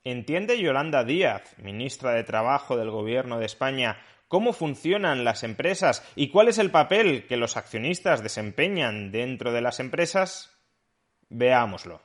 ¿Entiende Yolanda Díaz, ministra de Trabajo del Gobierno de España, cómo funcionan las empresas y cuál es el papel que los accionistas desempeñan dentro de las empresas? Veámoslo.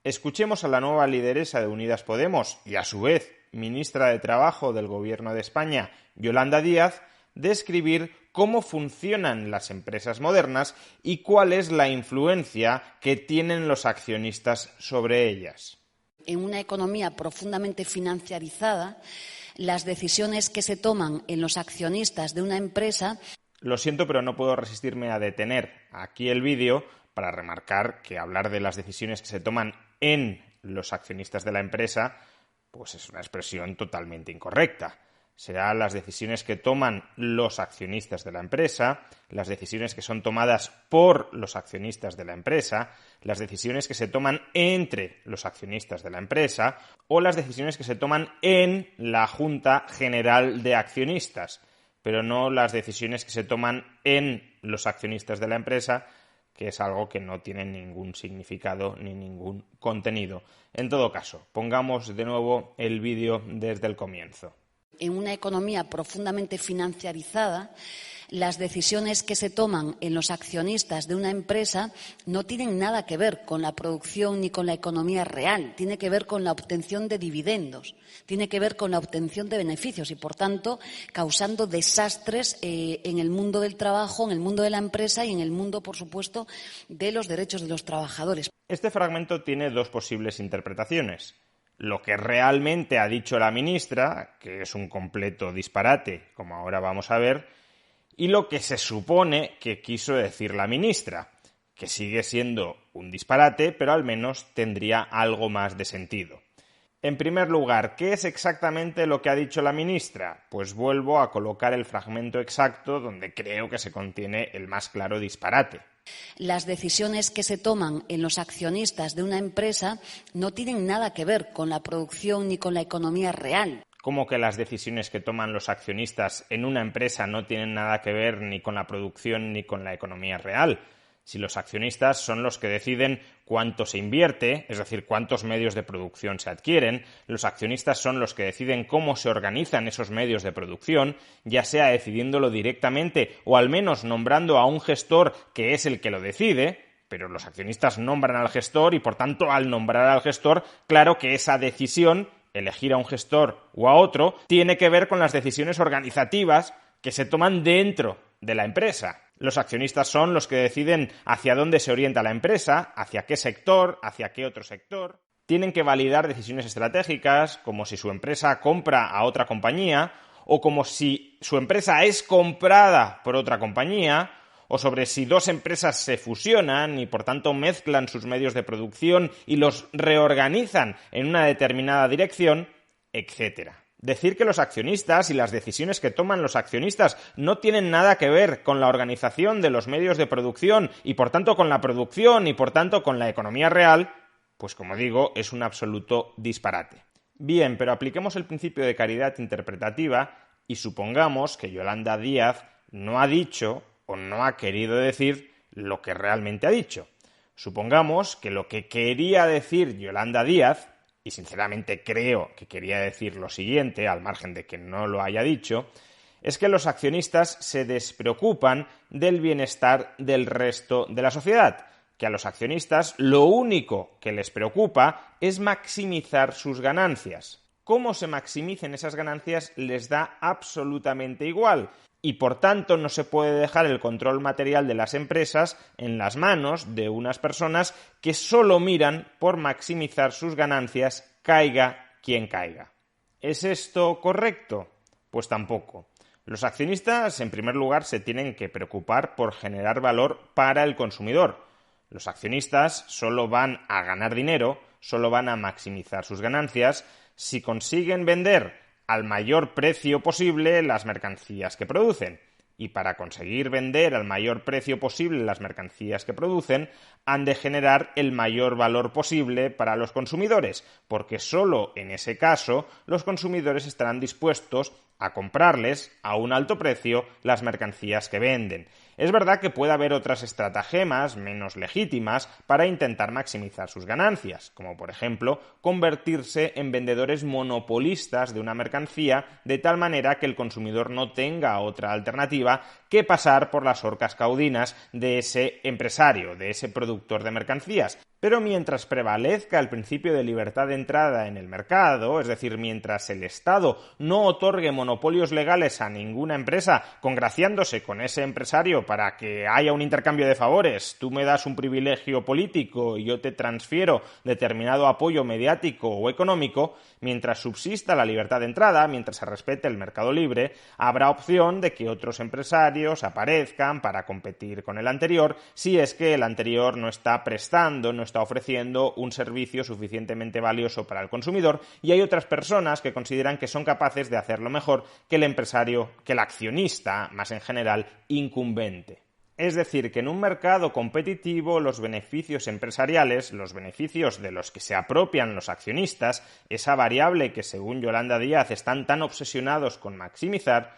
Escuchemos a la nueva lideresa de Unidas Podemos y, a su vez, ministra de Trabajo del Gobierno de España, Yolanda Díaz, describir cómo funcionan las empresas modernas y cuál es la influencia que tienen los accionistas sobre ellas. En una economía profundamente financiarizada, las decisiones que se toman en los accionistas de una empresa... Lo siento, pero no puedo resistirme a detener aquí el vídeo para remarcar que hablar de las decisiones que se toman en los accionistas de la empresa pues es una expresión totalmente incorrecta. Serán las decisiones que toman los accionistas de la empresa, las decisiones que son tomadas por los accionistas de la empresa, las decisiones que se toman entre los accionistas de la empresa o las decisiones que se toman en la Junta General de Accionistas, pero no las decisiones que se toman en los accionistas de la empresa, que es algo que no tiene ningún significado ni ningún contenido. En todo caso, pongamos de nuevo el vídeo desde el comienzo. En una economía profundamente financiarizada, las decisiones que se toman en los accionistas de una empresa no tienen nada que ver con la producción ni con la economía real, tiene que ver con la obtención de dividendos, tiene que ver con la obtención de beneficios y, por tanto, causando desastres en el mundo del trabajo, en el mundo de la empresa y en el mundo, por supuesto, de los derechos de los trabajadores. Este fragmento tiene dos posibles interpretaciones. Lo que realmente ha dicho la ministra, que es un completo disparate, como ahora vamos a ver, y lo que se supone que quiso decir la ministra, que sigue siendo un disparate, pero al menos tendría algo más de sentido. En primer lugar, ¿qué es exactamente lo que ha dicho la ministra? Pues vuelvo a colocar el fragmento exacto donde creo que se contiene el más claro disparate. Las decisiones que se toman en los accionistas de una empresa no tienen nada que ver con la producción ni con la economía real. ¿Cómo que las decisiones que toman los accionistas en una empresa no tienen nada que ver ni con la producción ni con la economía real? Si los accionistas son los que deciden cuánto se invierte, es decir, cuántos medios de producción se adquieren, los accionistas son los que deciden cómo se organizan esos medios de producción, ya sea decidiéndolo directamente o al menos nombrando a un gestor que es el que lo decide, pero los accionistas nombran al gestor y, por tanto, al nombrar al gestor, claro que esa decisión, elegir a un gestor o a otro, tiene que ver con las decisiones organizativas que se toman dentro de la empresa. Los accionistas son los que deciden hacia dónde se orienta la empresa, hacia qué sector, hacia qué otro sector. Tienen que validar decisiones estratégicas, como si su empresa compra a otra compañía, o como si su empresa es comprada por otra compañía, o sobre si dos empresas se fusionan y por tanto mezclan sus medios de producción y los reorganizan en una determinada dirección, etc. Decir que los accionistas y las decisiones que toman los accionistas no tienen nada que ver con la organización de los medios de producción y por tanto con la producción y por tanto con la economía real, pues como digo, es un absoluto disparate. Bien, pero apliquemos el principio de caridad interpretativa y supongamos que Yolanda Díaz no ha dicho o no ha querido decir lo que realmente ha dicho. Supongamos que lo que quería decir Yolanda Díaz, y sinceramente creo que quería decir lo siguiente, al margen de que no lo haya dicho, es que los accionistas se despreocupan del bienestar del resto de la sociedad, que a los accionistas lo único que les preocupa es maximizar sus ganancias. Cómo se maximicen esas ganancias les da absolutamente igual y por tanto no se puede dejar el control material de las empresas en las manos de unas personas que solo miran por maximizar sus ganancias, caiga quien caiga. ¿Es esto correcto? Pues tampoco. Los accionistas, en primer lugar, se tienen que preocupar por generar valor para el consumidor. Los accionistas solo van a ganar dinero, solo van a maximizar sus ganancias si consiguen vender al mayor precio posible las mercancías que producen. Y para conseguir vender al mayor precio posible las mercancías que producen, han de generar el mayor valor posible para los consumidores, porque solo en ese caso los consumidores estarán dispuestos a comprarles a un alto precio las mercancías que venden. Es verdad que puede haber otras estratagemas menos legítimas para intentar maximizar sus ganancias, como por ejemplo convertirse en vendedores monopolistas de una mercancía de tal manera que el consumidor no tenga otra alternativa que pasar por las horcas caudinas de ese empresario, de ese productor de mercancías. Pero mientras prevalezca el principio de libertad de entrada en el mercado, es decir, mientras el Estado no otorgue monopolios legales a ninguna empresa, congraciándose con ese empresario para que haya un intercambio de favores, tú me das un privilegio político y yo te transfiero determinado apoyo mediático o económico, mientras subsista la libertad de entrada, mientras se respete el mercado libre, habrá opción de que otros empresarios aparezcan para competir con el anterior, si es que el anterior no está prestando, no está ofreciendo un servicio suficientemente valioso para el consumidor, y hay otras personas que consideran que son capaces de hacerlo mejor que el empresario, que el accionista, más en general, incumbente. Es decir, que en un mercado competitivo los beneficios empresariales, los beneficios de los que se apropian los accionistas, esa variable que según Yolanda Díaz están tan obsesionados con maximizar,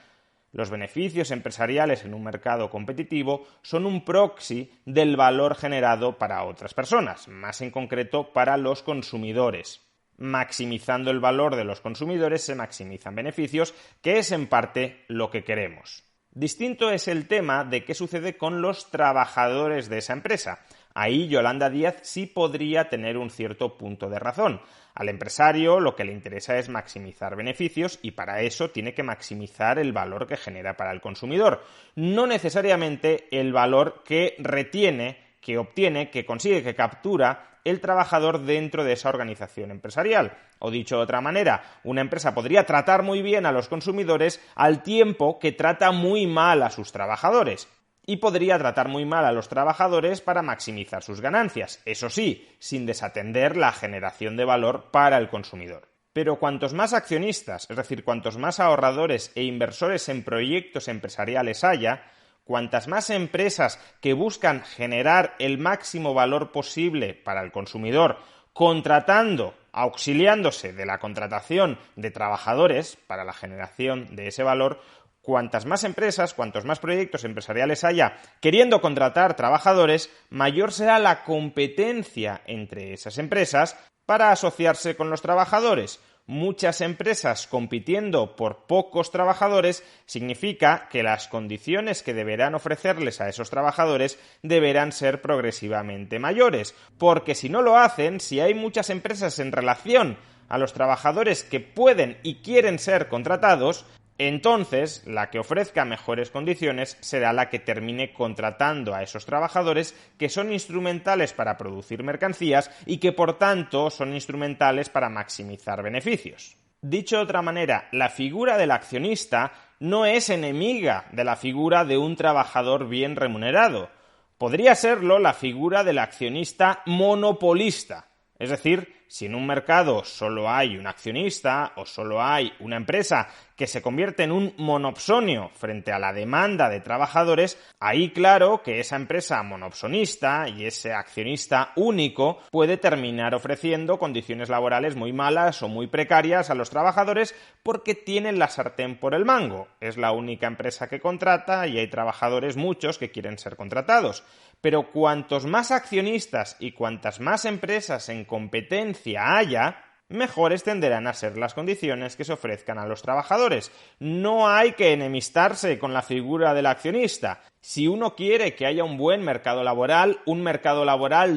los beneficios empresariales en un mercado competitivo son un proxy del valor generado para otras personas, más en concreto para los consumidores. Maximizando el valor de los consumidores se maximizan beneficios, que es en parte lo que queremos. Distinto es el tema de qué sucede con los trabajadores de esa empresa. Ahí Yolanda Díaz sí podría tener un cierto punto de razón. Al empresario lo que le interesa es maximizar beneficios y para eso tiene que maximizar el valor que genera para el consumidor. No necesariamente el valor que retiene, que obtiene, que consigue, que captura el trabajador dentro de esa organización empresarial. O dicho de otra manera, una empresa podría tratar muy bien a los consumidores al tiempo que trata muy mal a sus trabajadores. Y podría tratar muy mal a los trabajadores para maximizar sus ganancias, eso sí, sin desatender la generación de valor para el consumidor. Pero cuantos más accionistas, es decir, cuantos más ahorradores e inversores en proyectos empresariales haya, cuantas más empresas que buscan generar el máximo valor posible para el consumidor, contratando, auxiliándose de la contratación de trabajadores para la generación de ese valor, cuantas más empresas, cuantos más proyectos empresariales haya queriendo contratar trabajadores, mayor será la competencia entre esas empresas para asociarse con los trabajadores. Muchas empresas compitiendo por pocos trabajadores significa que las condiciones que deberán ofrecerles a esos trabajadores deberán ser progresivamente mayores, porque si no lo hacen, si hay muchas empresas en relación a los trabajadores que pueden y quieren ser contratados, entonces la que ofrezca mejores condiciones será la que termine contratando a esos trabajadores que son instrumentales para producir mercancías y que por tanto son instrumentales para maximizar beneficios. Dicho de otra manera, la figura del accionista no es enemiga de la figura de un trabajador bien remunerado. Podría serlo la figura del accionista monopolista. Es decir, si en un mercado solo hay un accionista o solo hay una empresa que se convierte en un monopsonio frente a la demanda de trabajadores, ahí claro que esa empresa monopsonista y ese accionista único puede terminar ofreciendo condiciones laborales muy malas o muy precarias a los trabajadores porque tienen la sartén por el mango. Es la única empresa que contrata y hay trabajadores muchos que quieren ser contratados. Pero cuantos más accionistas y cuantas más empresas en competencia haya, mejores tenderán a ser las condiciones que se ofrezcan a los trabajadores. No hay que enemistarse con la figura del accionista. Si uno quiere que haya un buen mercado laboral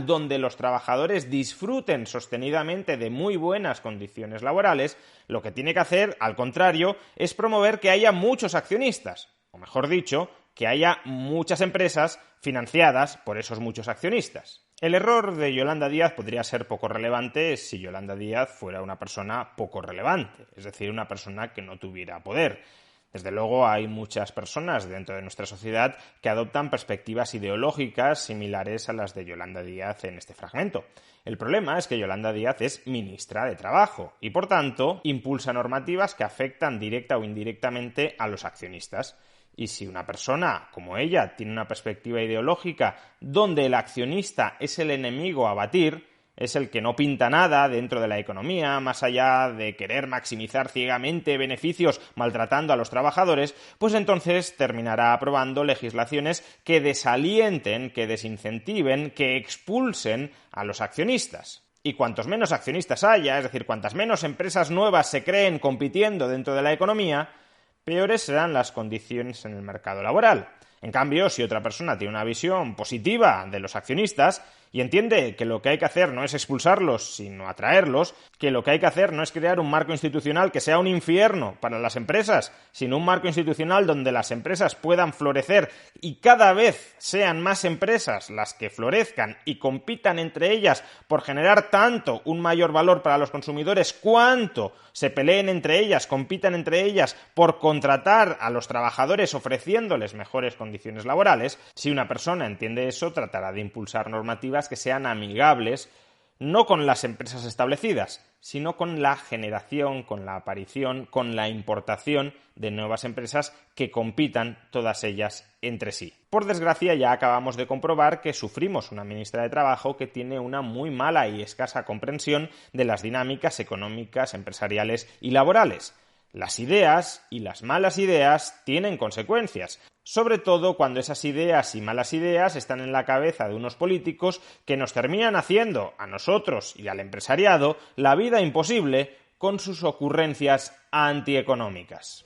donde los trabajadores disfruten sostenidamente de muy buenas condiciones laborales, lo que tiene que hacer, al contrario, es promover que haya muchos accionistas, o mejor dicho, que haya muchas empresas financiadas por esos muchos accionistas. El error de Yolanda Díaz podría ser poco relevante si Yolanda Díaz fuera una persona poco relevante, es decir, una persona que no tuviera poder. Desde luego hay muchas personas dentro de nuestra sociedad que adoptan perspectivas ideológicas similares a las de Yolanda Díaz en este fragmento. El problema es que Yolanda Díaz es ministra de Trabajo y, por tanto, impulsa normativas que afectan directa o indirectamente a los accionistas. Y si una persona como ella tiene una perspectiva ideológica donde el accionista es el enemigo a batir, es el que no pinta nada dentro de la economía, más allá de querer maximizar ciegamente beneficios maltratando a los trabajadores, pues entonces terminará aprobando legislaciones que desalienten, que desincentiven, que expulsen a los accionistas. Y cuantos menos accionistas haya, es decir, cuantas menos empresas nuevas se creen compitiendo dentro de la economía, peores serán las condiciones en el mercado laboral. En cambio, si otra persona tiene una visión positiva de los accionistas y entiende que lo que hay que hacer no es expulsarlos, sino atraerlos, que lo que hay que hacer no es crear un marco institucional que sea un infierno para las empresas, sino un marco institucional donde las empresas puedan florecer y cada vez sean más empresas las que florezcan y compitan entre ellas por generar tanto un mayor valor para los consumidores cuanto se peleen entre ellas, compitan entre ellas por contratar a los trabajadores ofreciéndoles mejores condiciones laborales. Si una persona entiende eso, tratará de impulsar normativas que sean amigables no con las empresas establecidas, sino con la generación, con la aparición, con la importación de nuevas empresas que compitan todas ellas entre sí. Por desgracia, ya acabamos de comprobar que sufrimos una ministra de Trabajo que tiene una muy mala y escasa comprensión de las dinámicas económicas, empresariales y laborales. Las ideas y las malas ideas tienen consecuencias, sobre todo cuando esas ideas y malas ideas están en la cabeza de unos políticos que nos terminan haciendo, a nosotros y al empresariado, la vida imposible con sus ocurrencias antieconómicas.